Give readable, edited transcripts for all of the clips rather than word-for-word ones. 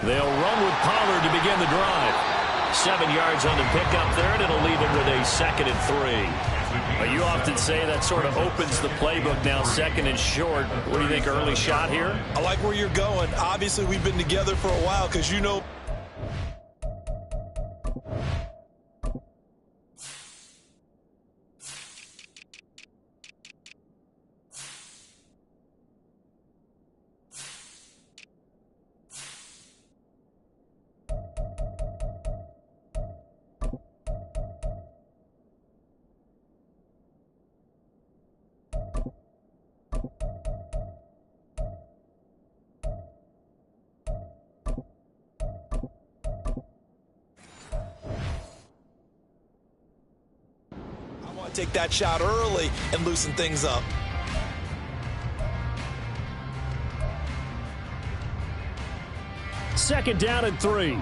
They'll run with Pollard to begin the drive. 7 yards on the pickup there, and it'll leave it with a 2nd and 3. You often say that sort of opens the playbook now, 2nd and short. What do you think, early shot here? I like where you're going. Obviously, we've been together for a while because you know. Take that shot early and loosen things up. Second down and 3.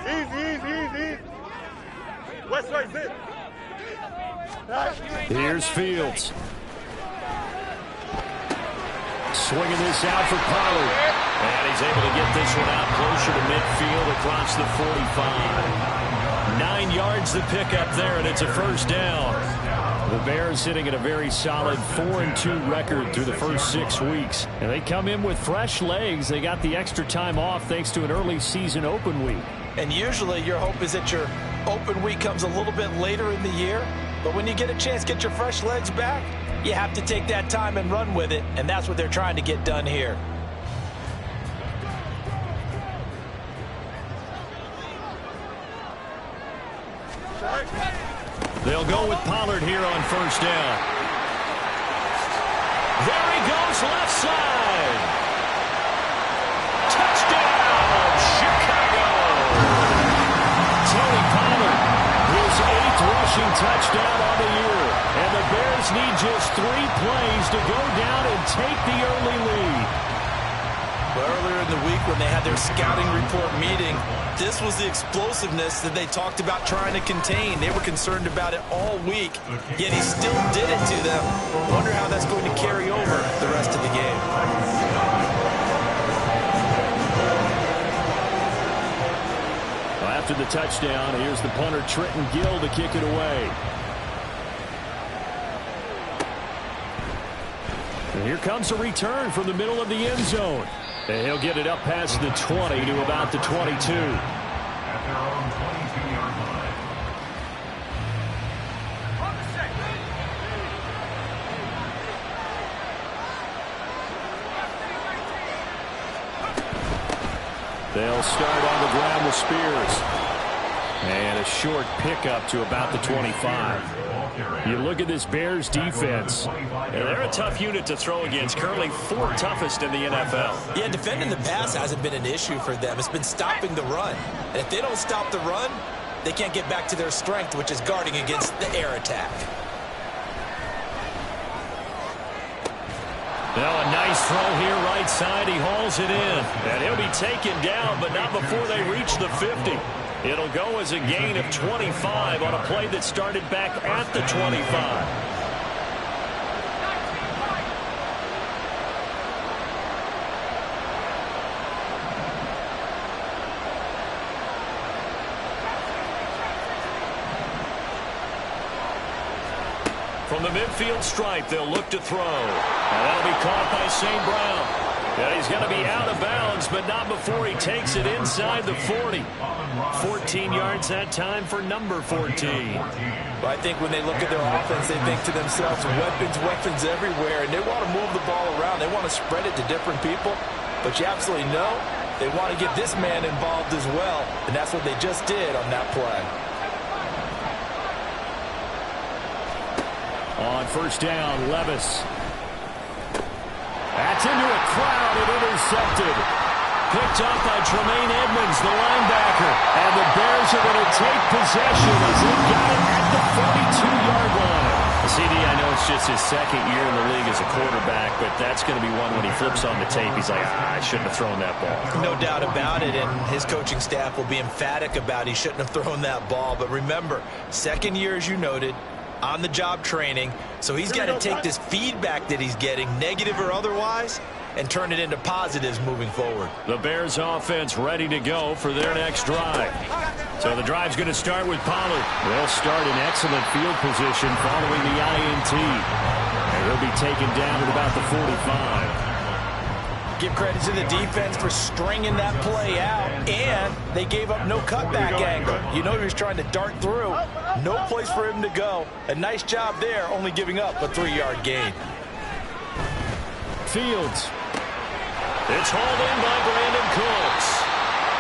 Easy. West side, zip. Here's Fields. Swinging this out for Pollard. And he's able to get this one out closer to midfield across the 45. 9 yards to pick up there, and it's a first down. The Bears sitting at a very solid 4-2 record through the first 6 weeks. And they come in with fresh legs. They got the extra time off thanks to an early season open week. And usually your hope is that your open week comes a little bit later in the year. But when you get a chance to get your fresh legs back, you have to take that time and run with it. And that's what they're trying to get done here. They'll go with Pollard here on first down. There he goes, left side. Touchdown, Chicago. Tony Pollard, his 8th rushing touchdown on the year. And the Bears need just 3 plays to go down and take the early lead. Earlier in the week when they had their scouting report meeting, this was the explosiveness that they talked about trying to contain. They were concerned about it all week, yet he still did it to them. Wonder how that's going to carry over the rest of the game. Well, after the touchdown, here's the punter Trenton Gill to kick it away. And here comes a return from the middle of the end zone. And he'll get it up past the 20 to about the 22. At their own 22-yard line. They'll start on the ground with Spears. And a short pickup to about the 25. You look at this Bears defense, and they're a tough unit to throw against, currently 4th toughest in the NFL. Yeah, defending the pass hasn't been an issue for them. It's been stopping the run. And if they don't stop the run, they can't get back to their strength, which is guarding against the air attack. Now a nice throw here right side. He hauls it in. And he'll be taken down, but not before they reach the 50. It'll go as a gain of 25 on a play that started back at the 25. From the midfield stripe, they'll look to throw. And that'll be caught by St. Brown. Yeah, he's going to be out of bounds, but not before he takes it inside the 40. 14 yards that time for number 14. Well, I think when they look at their offense, they think to themselves, weapons everywhere, and they want to move the ball around. They want to spread it to different people, but you absolutely know they want to get this man involved as well, and that's what they just did on that play. On first down, Levis. That's into a crowd and intercepted. Picked up by Tremaine Edmonds, the linebacker. And the Bears are going to take possession as they got it at the 42-yard line. CD, I know it's just his 2nd year in the league as a quarterback, but that's going to be one when he flips on the tape, he's like, I shouldn't have thrown that ball. No doubt about it, and his coaching staff will be emphatic about he shouldn't have thrown that ball. But remember, 2nd year, as you noted, on-the-job training, so he's got to take this feedback that he's getting, negative or otherwise, and turn it into positives moving forward. The Bears offense ready to go for their next drive. So the drive's going to start with Pollard. They'll start in excellent field position following the INT. And he'll be taken down at about the 45. Give credit to the defense for stringing that play out, and they gave up no cutback angle. You know he was trying to dart through. No place for him to go. A nice job there, only giving up a 3-yard gain. Fields. It's hauled in by Brandon Cooks.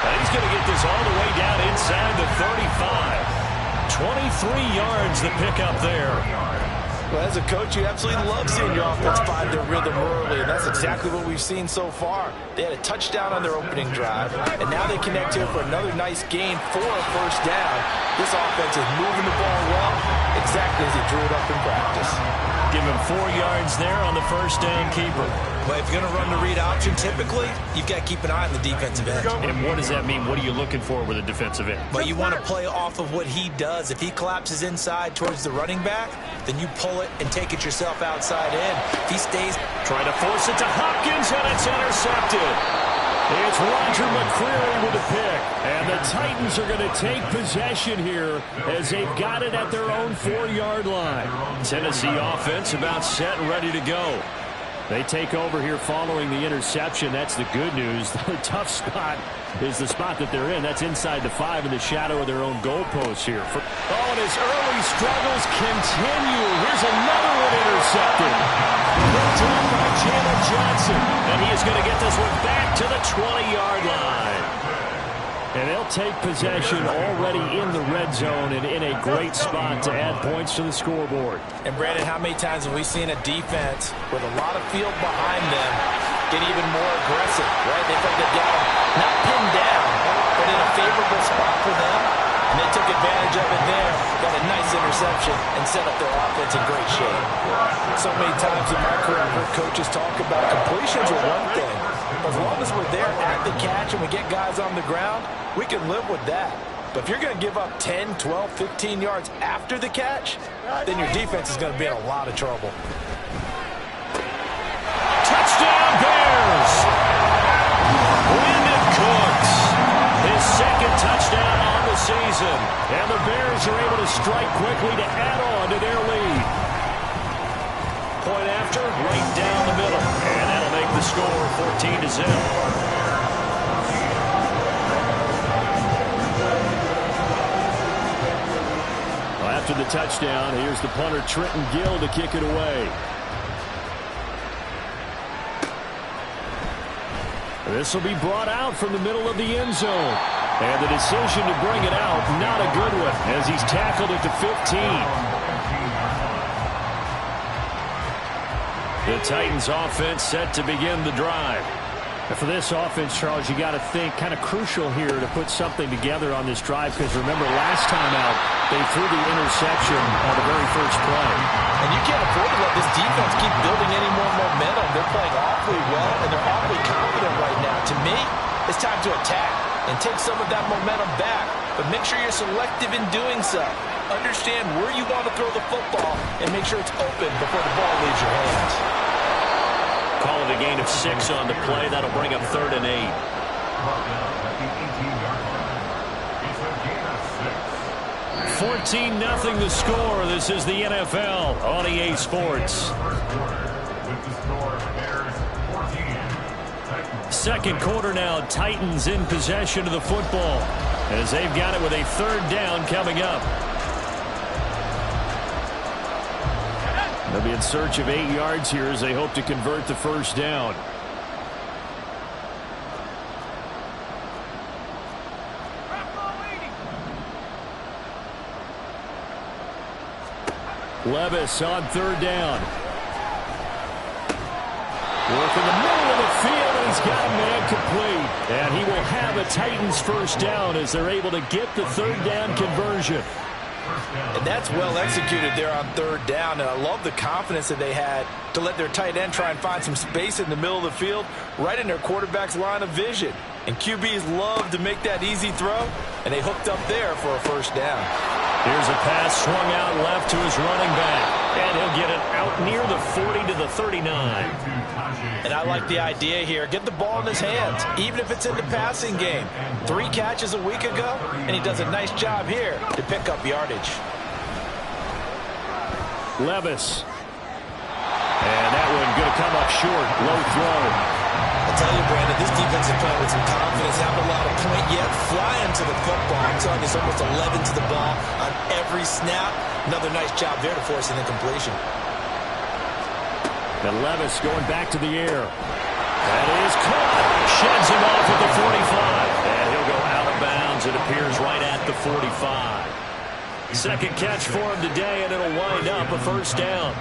And he's going to get this all the way down inside the 35. 23 yards the pickup there. Well, as a coach, you absolutely love seeing your offense find their rhythm early, and that's exactly what we've seen so far. They had a touchdown on their opening drive, and now they connect here for another nice gain for a first down. This offense is moving the ball well, exactly as he drew it up in practice. Give him 4 yards there on the first down keeper. But if you're going to run the read option, typically, you've got to keep an eye on the defensive end. And what does that mean? What are you looking for with a defensive end? But you want to play off of what he does. If he collapses inside towards the running back, then you pull it and take it yourself outside in. If he stays... Trying to force it to Hopkins, and it's intercepted. It's Roger McCreary with a pick. And the Titans are going to take possession here as they've got it at their own 4-yard line. Tennessee offense about set and ready to go. They take over here following the interception. That's the good news. The tough spot is the spot that they're in. That's inside the 5 in the shadow of their own goalpost here. Oh, and his early struggles continue. Here's another one intercepted. Picked up by Jalen Johnson. And he is going to get this one back to the 20-yard line. And they'll take possession already in the red zone and in a great spot to add points to the scoreboard. And, Brandon, how many times have we seen a defense with a lot of field behind them get even more aggressive, right? They put the down, not pinned down, but in a favorable spot for them. And they took advantage of it there, got a nice interception, and set up their offense in great shape. So many times in my career, I've heard coaches talk about completions are one thing. As long as we're there at the catch and we get guys on the ground, we can live with that. But if you're going to give up 10, 12, 15 yards after the catch, then your defense is going to be in a lot of trouble. Touchdown, Bears! Brandon Cooks, his second touchdown on the season. And the Bears are able to strike quickly to add on to their lead. Point after, right down the middle. And that'll make the score 14-0. After the touchdown, here's the punter Trenton Gill to kick it away. This will be brought out from the middle of the end zone. And the decision to bring it out, not a good one, as he's tackled at the 15. The Titans offense set to begin the drive. And for this offense, Charles, you got to think kind of crucial here to put something together on this drive, because remember last time out they threw the interception on the very first play. And you can't afford to let this defense keep building any more momentum. They're playing awfully well, and they're awfully confident right now. To me, it's time to attack and take some of that momentum back, but make sure you're selective in doing so. Understand where you want to throw the football and make sure it's open before the ball leaves your hands. Call it a gain of 6 on the play. That'll bring up 3rd and 8. 14-0 the score. This is the NFL on EA Sports. Second quarter now. Titans in possession of the football as they've got it with a 3rd down coming up. They'll be in search of 8 yards here as they hope to convert the first down. Levis on 3rd down. Work in the middle of the field, and he's got a man complete. And he will have a Titans first down as they're able to get the 3rd down conversion. And that's well executed there on 3rd down. And I love the confidence that they had to let their tight end try and find some space in the middle of the field, right in their quarterback's line of vision. And QBs love to make that easy throw, and they hooked up there for a first down. Here's a pass swung out left to his running back. And he'll get it out near the 40 to the 39. And I like the idea here. Get the ball in his hands, even if it's in the passing game. 3 catches a week ago, and he does a nice job here to pick up yardage. Levis. And that one going to come up short. Low throw. I'll tell you, Brandon, this defense is playing with some confidence. Haven't a lot of point yet. Flying to the football. I'm telling you, it's almost 11 to the ball on every snap. Another nice job there to force an incompletion. And Levis going back to the air. That is caught. Sheds him off at the 45. And he'll go out of bounds. It appears right at the 45. Second catch for him today, and it'll wind up a first down.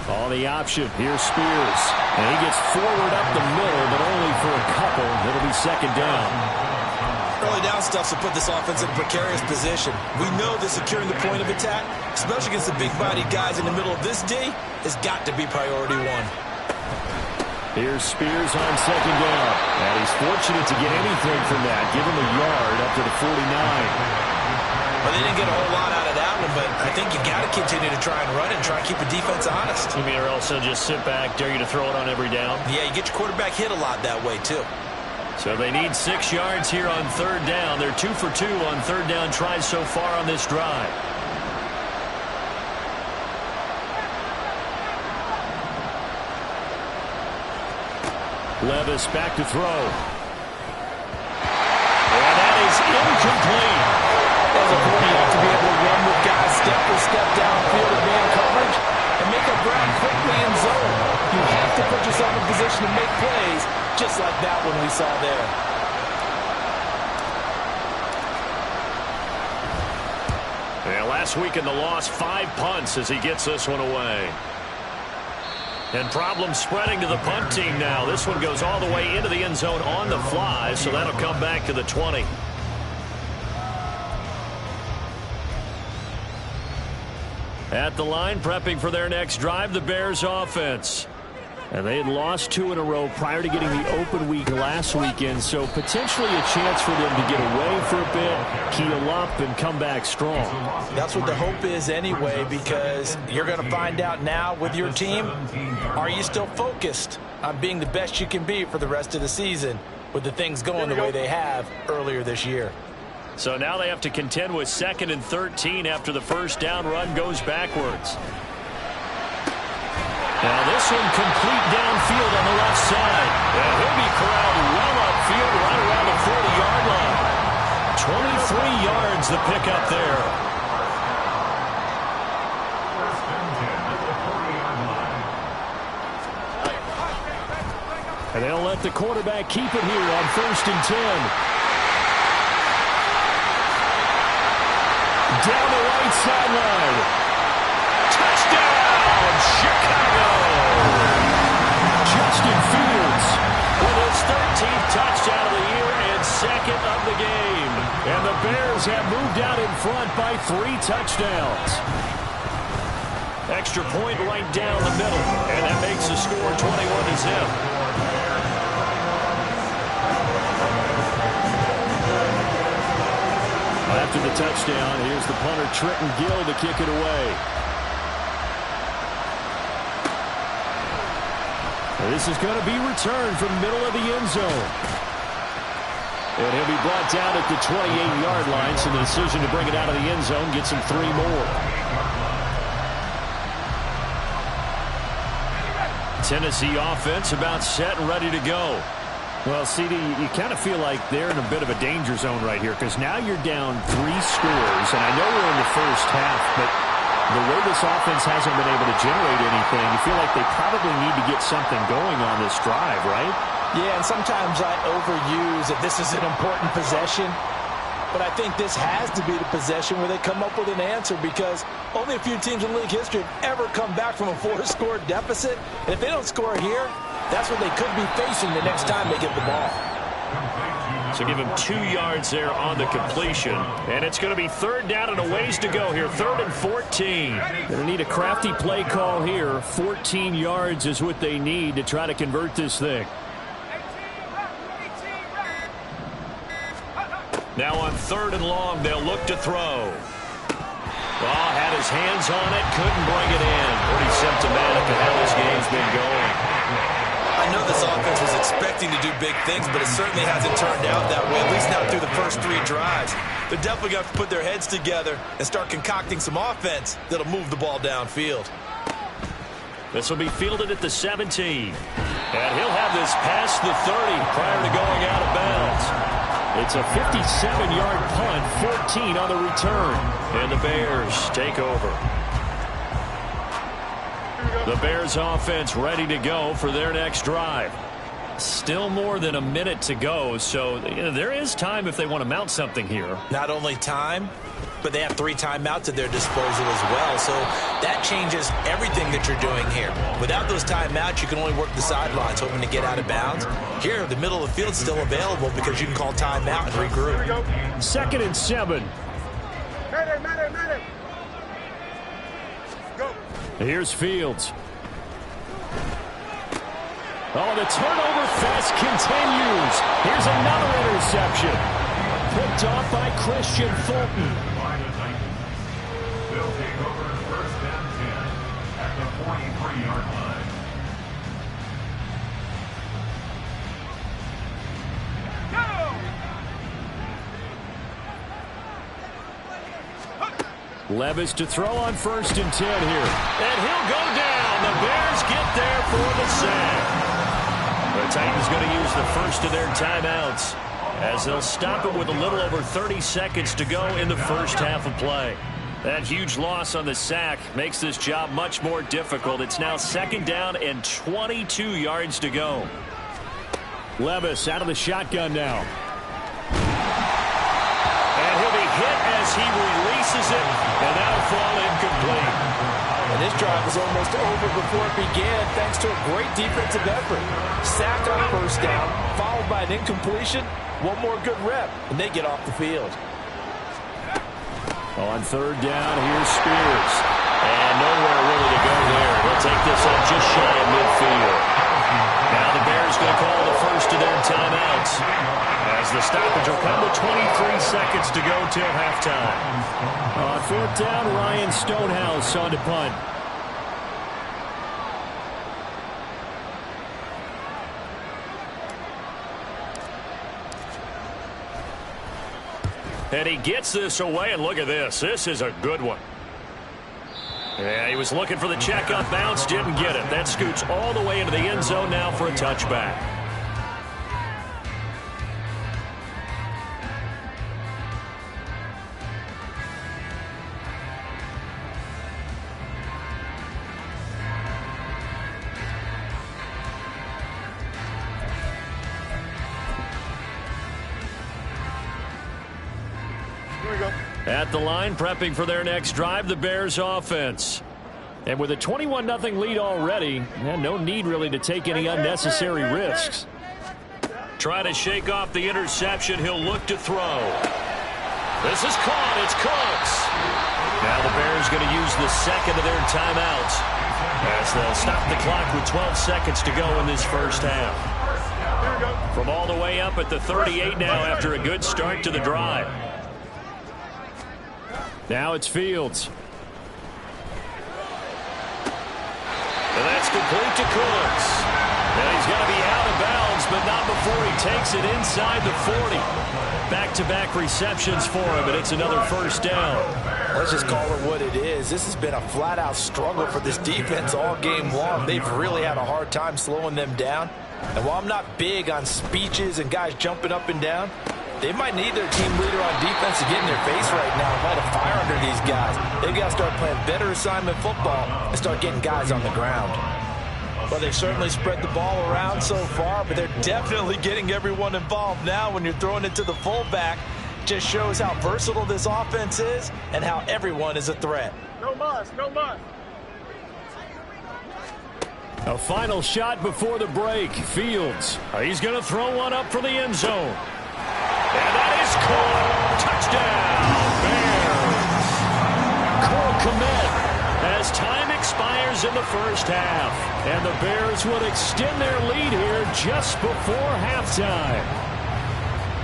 On the option, here's Spears. And he gets forward up the middle, but only for a couple. It'll be second down. Early down stuff to put this offense in a precarious position. We know that securing the point of attack, especially against the big-bodied guys in the middle of this D, has got to be priority one. Here's Spears on second down. And he's fortunate to get anything from that. Give him a yard up to the 49. Well, they didn't get a whole lot out of that one, but I think you got to continue to try and run and try and keep the defense honest. You mean, or else they'll just sit back, dare you to throw it on every down? Yeah, you get your quarterback hit a lot that way, too. So they need 6 yards here on third down. They're 2 for 2 on third down tries so far on this drive. Levis back to throw. And that is incomplete. As a corner, you have to be able to run with guys step for step downfield of man coverage and make a grab quickly in zone. You have to put yourself in position to make plays, just like that one we saw there. And last week in the loss, 5 punts as he gets this one away. And problems spreading to the punt team now. This one goes all the way into the end zone on the fly, so that'll come back to the 20. At the line, prepping for their next drive, the Bears offense. And they had lost 2 in a row prior to getting the open week last weekend, so potentially a chance for them to get away for a bit, heal up, and come back strong. That's what the hope is anyway, because you're going to find out now with your team, are you still focused on being the best you can be for the rest of the season with the things going the way they have earlier this year? So now they have to contend with 2nd and 13 after the first down run goes backwards. Now this one complete downfield on the left side. And he'll be corralled well upfield right around the 40-yard line. 23 yards the pickup there. And they'll let the quarterback keep it here on 1st and 10. Down the right sideline. Touchdown, Chicago! Justin Fields with his 13th touchdown of the year and 2nd of the game. And the Bears have moved out in front by 3 touchdowns. Extra point right down the middle. And that makes the score 21-0. After the touchdown, here's the punter Trenton Gill to kick it away. And this is going to be returned from middle of the end zone. And he'll be brought down at the 28-yard line, so the decision to bring it out of the end zone gets him 3 more. Tennessee offense about set and ready to go. Well, CD, you kind of feel like they're in a bit of a danger zone right here because now you're down 3 scores, and I know we're in the first half, but the way this offense hasn't been able to generate anything, you feel like they probably need to get something going on this drive, right? Yeah, and sometimes I overuse that this is an important possession, but I think this has to be the possession where they come up with an answer because only a few teams in league history have ever come back from a 4-score deficit, and if they don't score here, that's what they could be facing the next time they get the ball. So give him 2 yards there on the completion. And it's going to be 3rd down and a ways to go here. 3rd and 14. Going to need a crafty play call here. 14 yards is what they need to try to convert this thing. Now on 3rd and long, they'll look to throw. Oh, had his hands on it, couldn't bring it in. Pretty symptomatic of how this game's been going. I know this offense was expecting to do big things, but it certainly hasn't turned out that way, at least not through the first 3 drives. They're definitely going to have to put their heads together and start concocting some offense that'll move the ball downfield. This will be fielded at the 17. And he'll have this past the 30 prior to going out of bounds. It's a 57-yard punt, 14 on the return. And the Bears take over. The Bears offense ready to go for their next drive. Still more than a minute to go, so there is time if they want to mount something here. Not only time, but they have 3 timeouts at their disposal as well, so that changes everything that you're doing here. Without those timeouts, you can only work the sidelines, hoping to get out of bounds. Here, the middle of the field's still available because you can call timeout and regroup. 2nd and 7. Madden. Go. Here's Fields. Oh, the turnover fest continues. Here's another interception. Picked off by Christian Fulton. They'll take over 1st and 10 at the 43-yard line. Levis to throw on 1st and 10 here. And he'll go down. The Bears get there for the sack. The Titans going to use the first of their timeouts as they'll stop it with a little over 30 seconds to go in the first half of play. That huge loss on the sack makes this job much more difficult. It's now 2nd down and 22 yards to go. Levis out of the shotgun now. And he'll be hit as he releases it, and that'll fall incomplete. And this drive was almost over before it began thanks to a great defensive effort. Sack on 1st down, followed by an incompletion. One more good rep, and they get off the field. On 3rd down, here's Spears. And nowhere really to go there. They'll take this up just shy of midfield. Now the Bears going to call the first of their timeouts, as the stoppage will come with 23 seconds to go till halftime. On 4th down, Ryan Stonehouse on to punt. And he gets this away, and look at this. This is a good one. Yeah, he was looking for the check-up bounce, didn't get it. That scoots all the way into the end zone now for a touchback. At the line, prepping for their next drive, the Bears offense. And with a 21-0 lead already, no need really to take any unnecessary risks. Try to shake off the interception. He'll look to throw. This is caught. It's Cooks. Now the Bears going to use the 2nd of their timeouts as they'll stop the clock with 12 seconds to go in this first half. From all the way up at the 38 now after a good start to the drive. Now it's Fields. And that's complete to Cooks. And he's going to be out of bounds, but not before he takes it inside the 40. Back-to-back receptions for him, and it's another 1st down. Let's just call it what it is. This has been a flat-out struggle for this defense all game long. They've really had a hard time slowing them down. And while I'm not big on speeches and guys jumping up and down, they might need their team leader on defense to get in their face right now and light a fire under these guys. They've got to start playing better assignment football and start getting guys on the ground. Well, they've certainly spread the ball around so far, but they're definitely getting everyone involved now when you're throwing it to the fullback. Just shows how versatile this offense is and how everyone is a threat. No muss. A final shot before the break. Fields. He's going to throw one up for the end zone. And that is caught. Touchdown, Bears. Cole Kmet as time expires in the first half. And the Bears would extend their lead here just before halftime.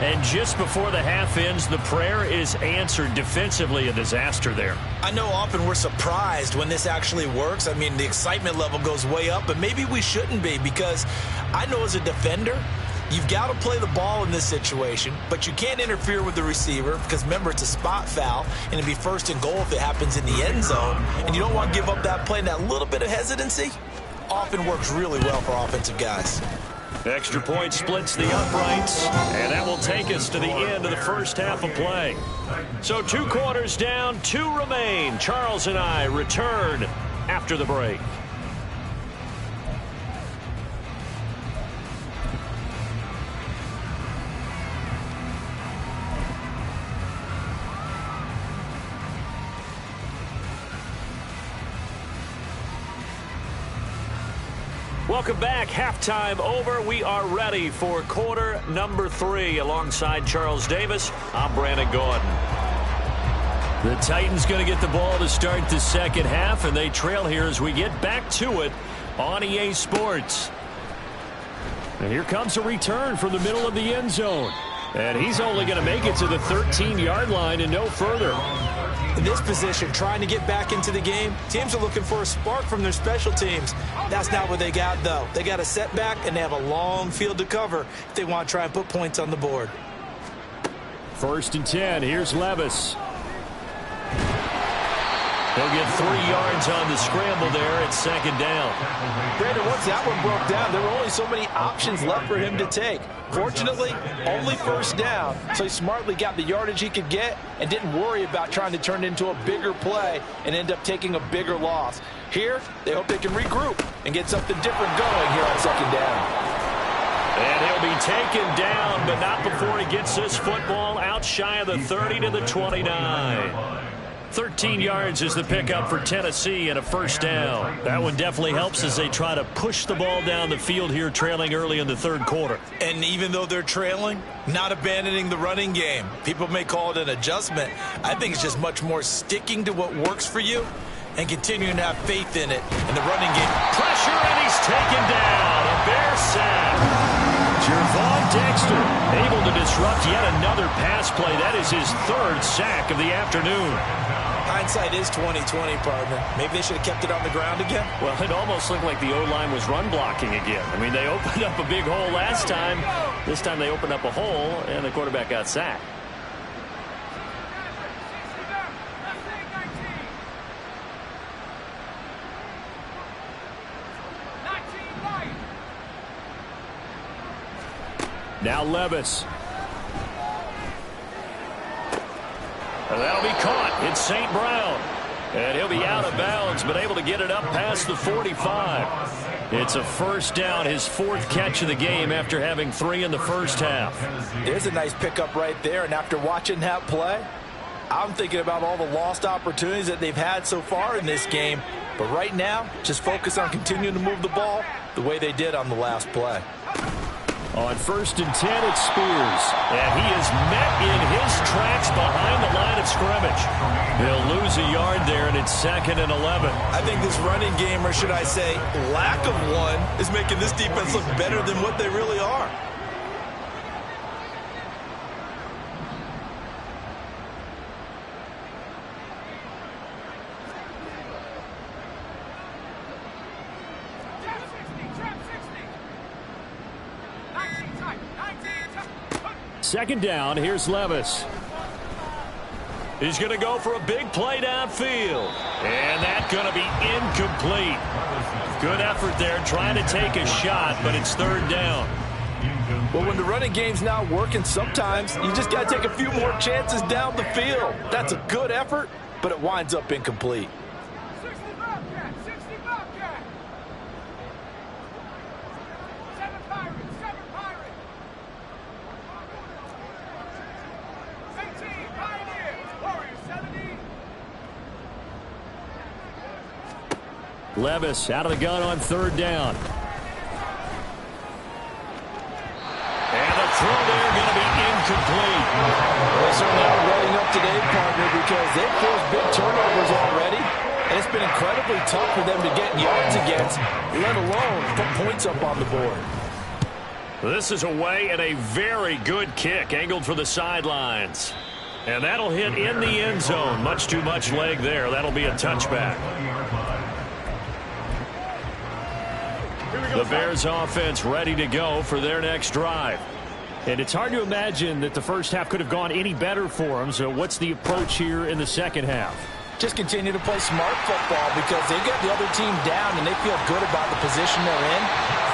And just before the half ends, the prayer is answered. Defensively, a disaster there. I know often we're surprised when this actually works. I mean, the excitement level goes way up, but maybe we shouldn't be, because I know as a defender, you've got to play the ball in this situation, but you can't interfere with the receiver because, remember, it's a spot foul, and it'd be first and goal if it happens in the end zone, and you don't want to give up that play. And that little bit of hesitancy often works really well for offensive guys. Extra point splits the uprights, and that will take us to the end of the first half of play. So 2 quarters down, 2 remain. Charles and I return after the break. Welcome back. Halftime over. We are ready for quarter number 3. Alongside Charles Davis, I'm Brandon Gordon. The Titans going to get the ball to start the second half, and they trail here as we get back to it on EA Sports. And here comes a return from the middle of the end zone. And he's only going to make it to the 13-yard line and no further. In this position, trying to get back into the game, teams are looking for a spark from their special teams. That's not what they got, though. They got a setback, and they have a long field to cover if they want to try and put points on the board. 1st and 10. Here's Levis. He'll get 3 yards on the scramble there at second down. Brandon, once that one broke down, there were only so many options left for him to take. Fortunately, only 1st down, so he smartly got the yardage he could get and didn't worry about trying to turn it into a bigger play and end up taking a bigger loss. Here, they hope they can regroup and get something different going here on 2nd down. And he'll be taken down, but not before he gets this football out shy of the 30 to the 29. 13 yards is the pickup for Tennessee and a 1st down. That one definitely helps as they try to push the ball down the field here, trailing early in the 3rd quarter. And even though they're trailing, not abandoning the running game. People may call it an adjustment. I think it's just much more sticking to what works for you and continuing to have faith in it in the running game. Pressure, and he's taken down. A Bear sack. Jervon Dexter able to disrupt yet another pass play. That is his 3rd sack of the afternoon. Hindsight is 20/20, partner. Maybe they should have kept it on the ground again. Well, it almost looked like the O-line was run blocking again. I mean, they opened up a big hole last time. This time they opened up a hole, and the quarterback got sacked. Now Levis. And that'll be caught. It's St. Brown. And he'll be out of bounds, but able to get it up past the 45. It's a 1st down, his 4th catch of the game after having 3 in the 1st half. There's a nice pickup right there, and after watching that play, I'm thinking about all the lost opportunities that they've had so far in this game. But right now, just focus on continuing to move the ball the way they did on the last play. On 1st and 10, it's Spears. And he is met in his tracks behind the line of scrimmage. He'll lose a yard there, and it's 2nd and 11. I think this running game, or should I say lack of one, is making this defense look better than what they really are. Second down, here's Levis. He's going to go for a big play downfield. And that's going to be incomplete. Good effort there trying to take a shot, but it's 3rd down. Well, when the running game's not working, sometimes you just got to take a few more chances down the field. That's a good effort, but it winds up incomplete. 60 Bobcat, 60 Bobcat. 7 Pirates, 7 Pirates. 18 Pioneers, Warriors 70. Levis out of the gun on 3rd down. And the throw there going to be incomplete. They certainly are running up today, partner, because they've forced big turnovers already, and it's been incredibly tough for them to get yards against, let alone put points up on the board. This is away and a very good kick angled for the sidelines. And that'll hit in the end zone. Much too much leg there. That'll be a touchback. The Bears offense ready to go for their next drive. And it's hard to imagine that the first half could have gone any better for them. So what's the approach here in the second half? Just continue to play smart football because they got the other team down and they feel good about the position they're in.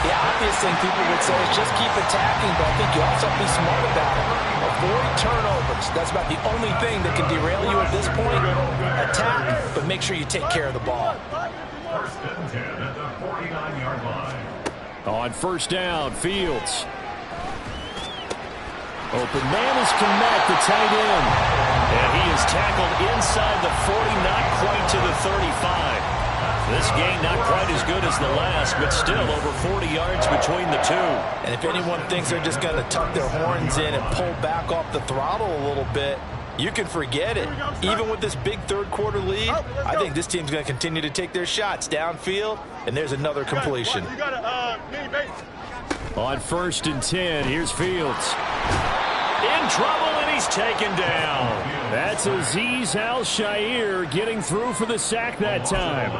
The obvious thing people would say is just keep attacking, but I think you also have to be smart about it. Avoid turnovers. That's about the only thing that can derail you at this point. Attack, but make sure you take care of the ball. First and 10 at the 49-yard line. On first down, Fields. Open man is Kmet, the tight end. And he is tackled inside the 40, not quite to the 35. This game not quite as good as the last, but still over 40 yards between the two. And if anyone thinks they're just going to tuck their horns in and pull back off the throttle a little bit, you can forget it. Even with this big third-quarter lead, I think this team's going to continue to take their shots downfield, and there's another completion. On first and 10, here's Fields. In trouble, and he's taken down. That's Azeez Al-Shaair getting through for the sack that time.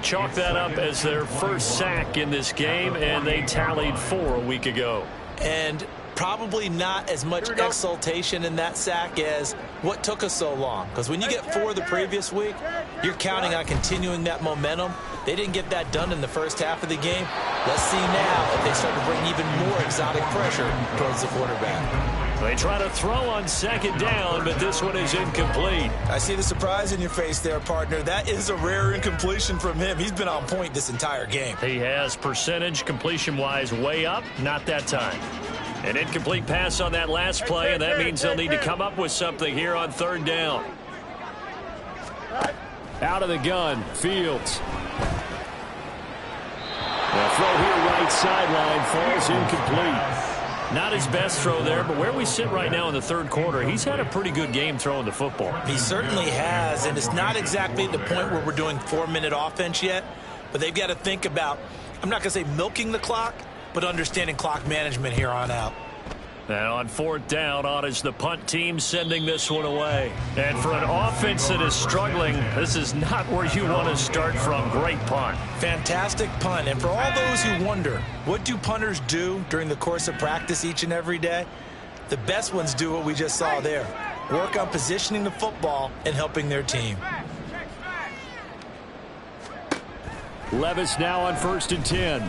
Chalk that up as their first sack in this game, and they tallied 4 a week ago. And probably not as much exultation in that sack as what took us so long. Because when you get 4 the previous week, you're counting on continuing that momentum. They didn't get that done in the first half of the game. Let's see now if they start to bring even more exotic pressure towards the quarterback. They try to throw on second down, but this one is incomplete. I see the surprise in your face there, partner. That is a rare incompletion from him. He's been on point this entire game. He has percentage completion-wise way up, not that time. An incomplete pass on that last play, and that means they'll need to come up with something here on third down. Out of the gun, Fields. The throw here right sideline falls incomplete. Not his best throw there, but where we sit right now in the third quarter, he's had a pretty good game throwing the football. He certainly has, and it's not exactly the point where we're doing 4-minute offense yet, but they've got to think about, I'm not going to say milking the clock, but understanding clock management here on out. And on fourth down, on is the punt team sending this one away. And for an offense that is struggling, this is not where you want to start from. Great punt. Fantastic punt. And for all those who wonder, what do punters do during the course of practice each and every day? The best ones do what we just saw there. Work on positioning the football and helping their team. Levis now on first and 10.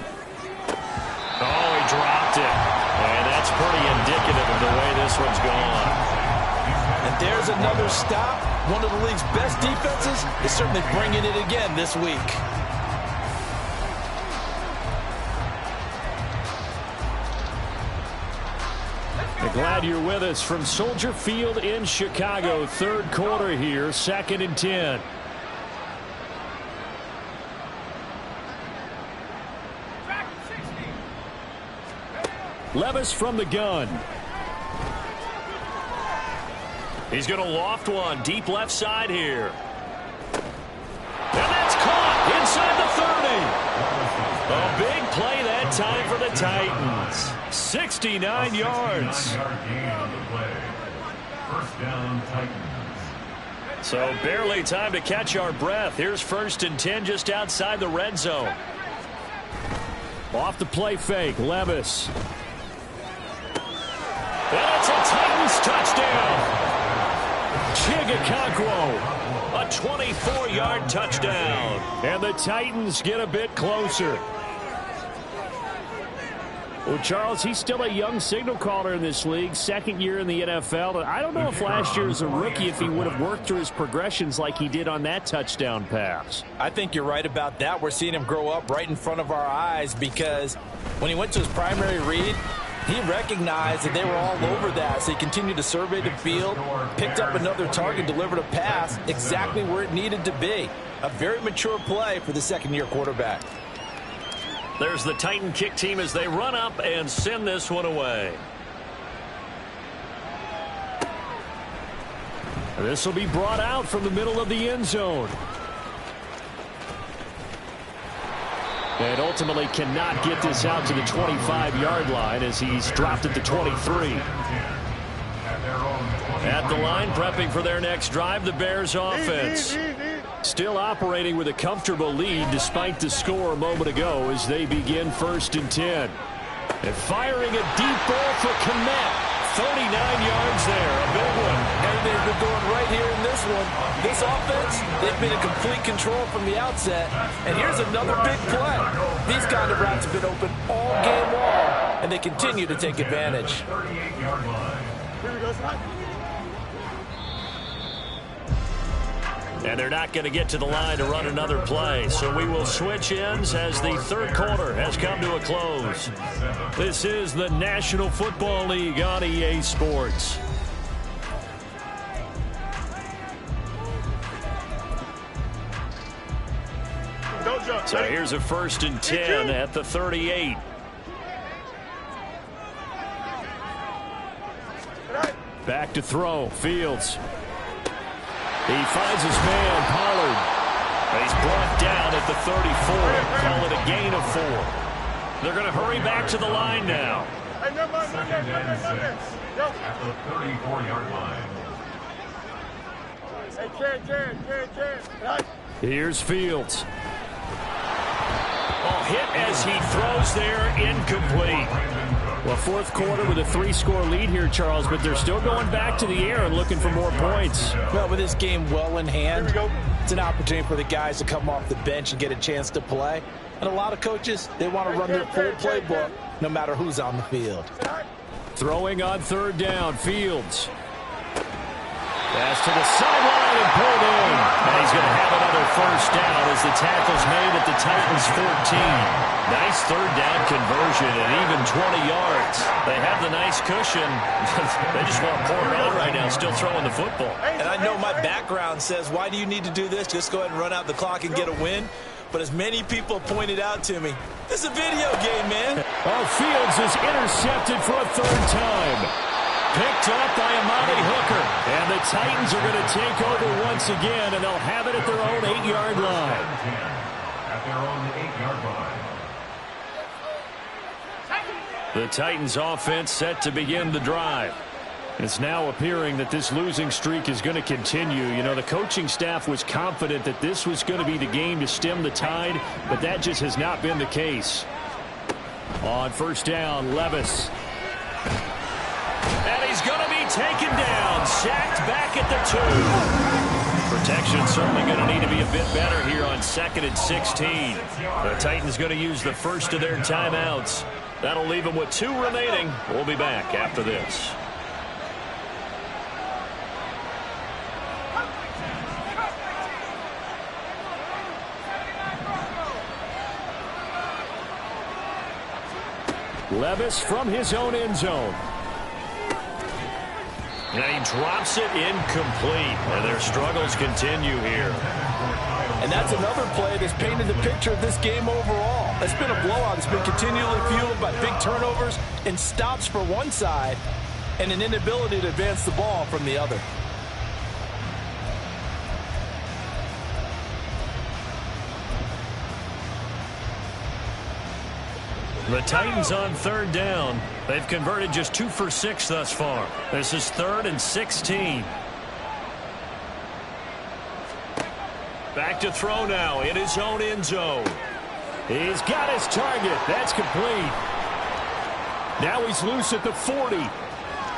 Oh, he dropped it. And that's pretty indicative of the way this one's gone. And there's another stop. One of the league's best defenses is certainly bringing it again this week. Glad you're with us from Soldier Field in Chicago. Third quarter here, 2nd and 10. Levis from the gun. He's going to loft one deep left side here. And that's caught inside the 30. A big play that time for the Titans. 69 yards. First down, Titans. So barely time to catch our breath. Here's first and 10 just outside the red zone. Off the play fake, Levis. And it's a Titans touchdown. Chigakonkwo, a 24-yard touchdown. And the Titans get a bit closer. Well, Charles, he's still a young signal caller in this league, second year in the NFL. I don't know if last year as a rookie if he would have worked through his progressions like he did on that touchdown pass. I think you're right about that. We're seeing him grow up right in front of our eyes because when he went to his primary read, he recognized that they were all over that, so he continued to survey the field, picked up another target, delivered a pass exactly where it needed to be. A very mature play for the second-year quarterback. There's the Titan kick team as they run up and send this one away. This will be brought out from the middle of the end zone. And ultimately cannot get this out to the 25-yard line as he's dropped at the 23. At the line, prepping for their next drive, the Bears offense. Still operating with a comfortable lead despite the score a moment ago as they begin 1st and 10. And firing a deep ball for Kmet. 39 yards there, a big one. And they've been doing right here in this one. This offense, they've been in complete control from the outset. And here's another big play. These kind of routes have been open all game long, and they continue to take advantage. 38-yard line. And they're not going to get to the line to run another play. So we will switch ends as the third quarter has come to a close. This is the National Football League on EA Sports. So here's a 1st and 10 at the 38. Back to throw. Fields. He finds his man, Pollard. He's brought down at the 34. Call it a gain of 4. They're going to hurry back to the line now. Second and 6 at the 34-yard line. Here's Fields. Oh, hit as he throws there, incomplete. Well, 4th quarter with a 3-score lead here, Charles, but they're still going back to the air and looking for more points. Well, with this game well in hand, it's an opportunity for the guys to come off the bench and get a chance to play. And a lot of coaches, they want to run their full playbook no matter who's on the field. Throwing on 3rd down, Fields. Pass to the sideline and pulled in. And he's going to have another 1st down as the tackle's made at the Titans' 14. Nice 3rd down conversion and even 20 yards. They have the nice cushion. They just want to pour it on right now, still throwing the football. And I know my background says, why do you need to do this? Just go ahead and run out the clock and get a win. But as many people pointed out to me, this is a video game, man. Oh, Fields is intercepted for a 3rd time. Picked up by Amani Hooker. And the Titans are going to take over once again, and they'll have it at their own 8-yard line. At their own 8-yard line. The Titans offense set to begin the drive. It's now appearing that this losing streak is going to continue. You know, the coaching staff was confident that this was going to be the game to stem the tide, but that just has not been the case. On 1st down, Levis. And he's going to be taken down, sacked back at the 2. Protection certainly going to need to be a bit better here on 2nd and 16. The Titans going to use the first of their timeouts. That'll leave them with 2 remaining. We'll be back after this. Levis from his own end zone. And he drops it incomplete. And their struggles continue here. And that's another play that's painted the picture of this game overall. It's been a blowout. It's been continually fueled by big turnovers and stops for one side and an inability to advance the ball from the other. The Titans on 3rd down. They've converted just 2 for 6 thus far. This is 3rd and 16. Back to throw now in his own end zone. He's got his target. That's complete. Now he's loose at the 40.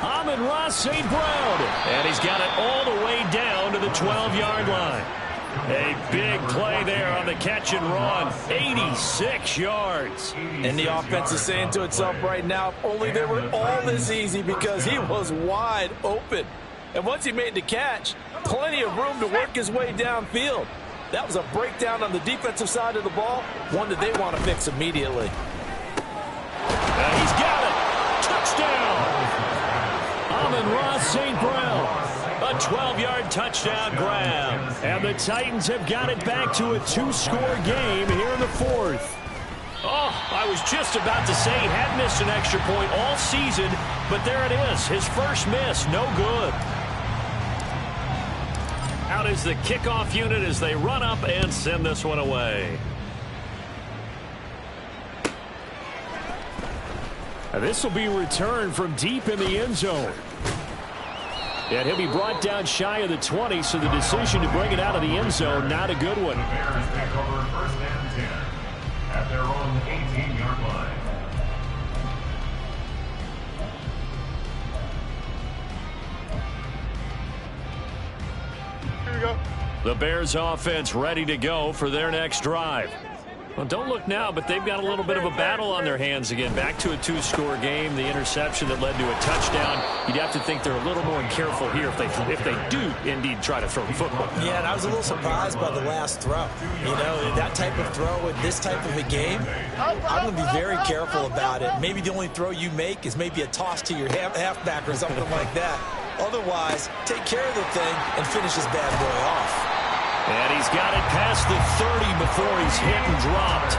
Amon-Ra St. Brown. And he's got it all the way down to the 12-yard line. A big play there on the catch and run. 86 yards. And the offense is saying to itself right now, if only they were all this easy, because he was wide open. And once he made the catch, plenty of room to work his way downfield. That was a breakdown on the defensive side of the ball, one that they want to fix immediately. And he's got it. Touchdown. Amon-Ra St. Brown. A 12-yard touchdown grab. And the Titans have got it back to a 2-score game here in the 4th. Oh, I was just about to say he had missed an extra point all season, but there it is. His first miss, no good. Out is the kickoff unit as they run up and send this one away. This will be returned from deep in the end zone. And he'll be brought down shy of the 20, so the decision to bring it out of the end zone, not a good one. The Bears take over 1st and 10 at their own 18-yard line. Here we go. The Bears offense ready to go for their next drive. Well, don't look now, but they've got a little bit of a battle on their hands again. Back to a 2-score game. The interception that led to a touchdown. You'd have to think they're a little more careful here if they do indeed try to throw the football. Yeah, and I was a little surprised by the last throw. You know, that type of throw in this type of a game, I'm going to be very careful about it. Maybe the only throw you make is maybe a toss to your halfback or something like that. Otherwise, take care of the thing and finish this bad boy off. And he's got it past the 30 before he's hit and dropped.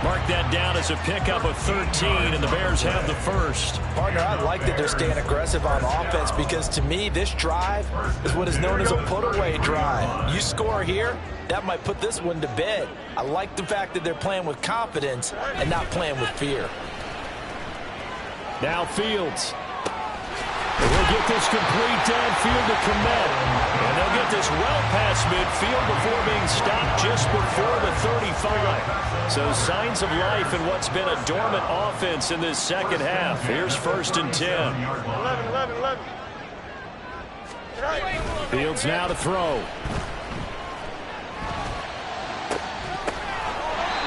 Mark that down as a pickup of 13, and the Bears have the first. Partner, I like that they're staying aggressive on offense because, to me, this drive is what is known as a put-away drive. You score here, that might put this one to bed. I like the fact that they're playing with confidence and not playing with fear. Now Fields. They'll get this complete downfield to Komet. And they'll get this well past midfield before being stopped just before the 35. So signs of life in what's been a dormant offense in this second half. Here's 1st and 10. 11. Fields now to throw.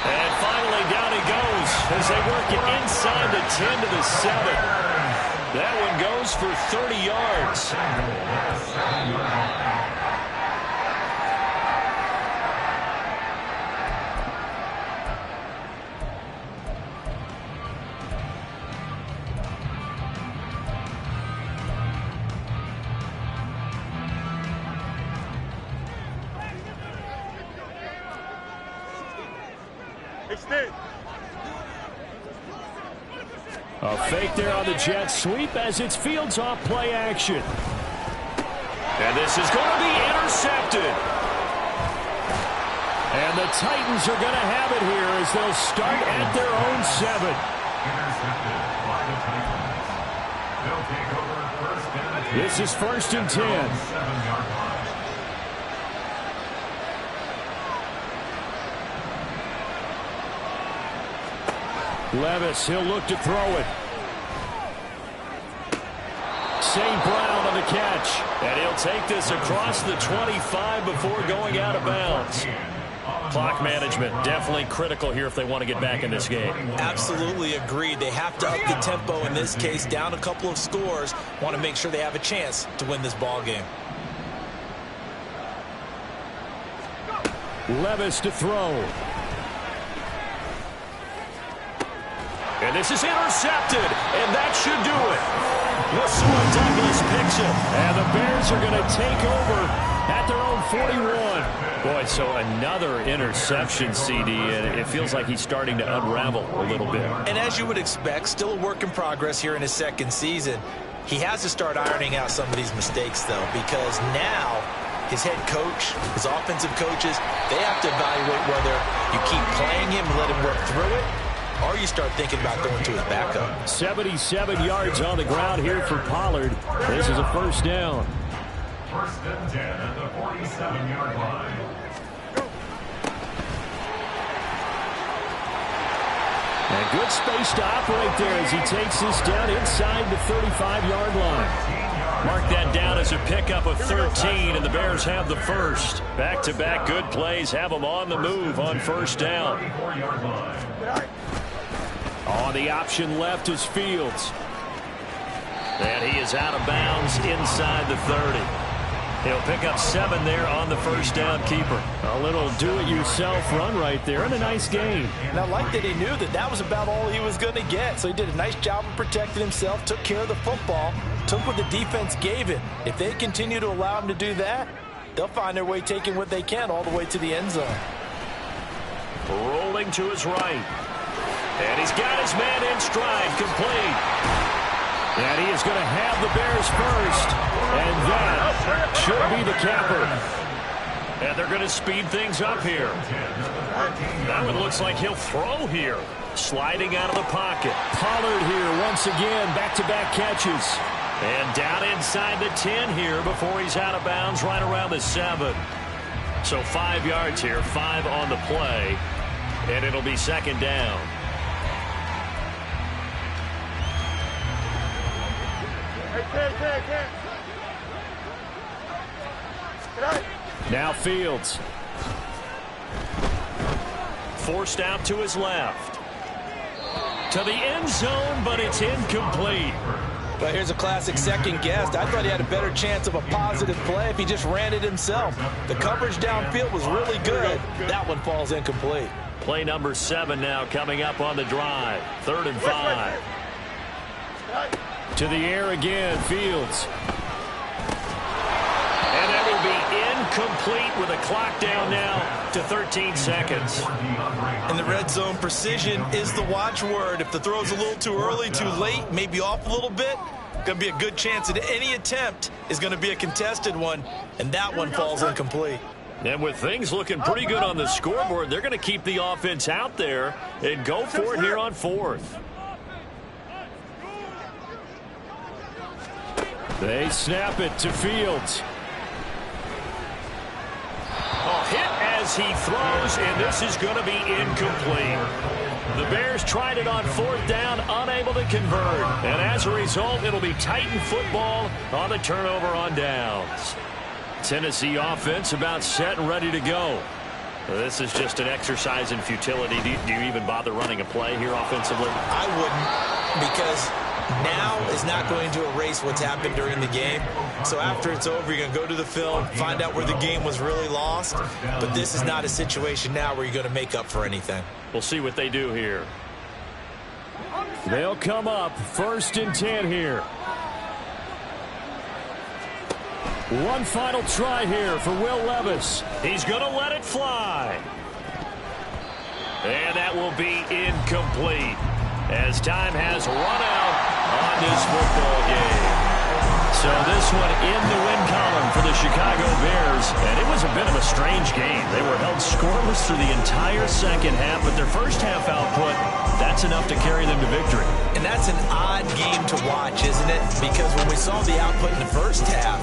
And finally down he goes as they work it inside the 10 to the 7. That one goes for 30 yards. Extend. A fake there on the jet sweep as it's Fields off play action. And this is going to be intercepted. And the Titans are going to have it here as they'll start at their own 7. Intercepted by the Titans. They'll take over 1st and 10. This is 1st and 10. 7-yard line. Levis, he'll look to throw it. St. Brown on the catch. And he'll take this across the 25 before going out of bounds. Clock management definitely critical here if they want to get back in this game. Absolutely agreed. They have to up the tempo in this case, down a couple of scores. Want to make sure they have a chance to win this ball game. Levis to throw. And this is intercepted, and that should do it. Lassua Douglas picks it, and the Bears are going to take over at their own 41. Boy, so another interception, CD, and it feels like he's starting to unravel a little bit. And as you would expect, still a work in progress here in his second season. He has to start ironing out some of these mistakes, though, because now his head coach, his offensive coaches, they have to evaluate whether you keep playing him and let him work through it, or you start thinking about going to his backup. 77 yards on the ground here for Pollard. This is a 1st down. 1st and 10 at the 47-yard line. And good space to operate there as he takes this down inside the 35-yard line. Mark that down as a pickup of 13, and the Bears have the first. Back-to-back good plays have them on the move on 1st down. 34-yard line. On the option left is Fields. And he is out of bounds inside the 30. He'll pick up 7 there on the 1st down keeper. A little do-it-yourself run right there and a nice game. And I like that he knew that that was about all he was going to get. So he did a nice job of protecting himself, took care of the football, took what the defense gave him. If they continue to allow him to do that, they'll find their way taking what they can all the way to the end zone. Rolling to his right. And he's got his man in stride, complete. And he is going to have the Bears first. And that should be the capper. And they're going to speed things up here. That one looks like he'll throw here. Sliding out of the pocket. Pollard here once again. Back-to-back catches. And down inside the 10 here before he's out of bounds right around the 7. So 5 yards here, 5 on the play. And it'll be second down. Now Fields. Forced out to his left. To the end zone, but it's incomplete. But here's a classic second guess. I thought he had a better chance of a positive play if he just ran it himself. The coverage downfield was really good. That one falls incomplete. Play number 7 now coming up on the drive. 3rd and 5. To the air again, Fields. And that will be incomplete with a clock down now to 13 seconds. In the red zone, precision is the watchword. If the throw's a little too early, too late, maybe off a little bit, going to be a good chance that any attempt is going to be a contested one, and that one falls incomplete. And with things looking pretty good on the scoreboard, they're going to keep the offense out there and go for it here on 4th. They snap it to Fields. Hit as he throws, and this is going to be incomplete. The Bears tried it on 4th down, unable to convert. And as a result, it'll be Titan football on the turnover on downs. Tennessee offense about set and ready to go. This is just an exercise in futility. Do you even bother running a play here offensively? I wouldn't, because now is not going to erase what's happened during the game. So after it's over, you're going to go to the film, find out where the game was really lost. But this is not a situation now where you're going to make up for anything. We'll see what they do here. They'll come up 1st and 10 here. One final try here for Will Levis. He's going to let it fly. And that will be incomplete as time has run out on this football game. So this one in the win column for the Chicago Bears, and it was a bit of a strange game. They were held scoreless through the entire second half, but their first half output, that's enough to carry them to victory. And that's an odd game to watch, isn't it? Because when we saw the output in the first half,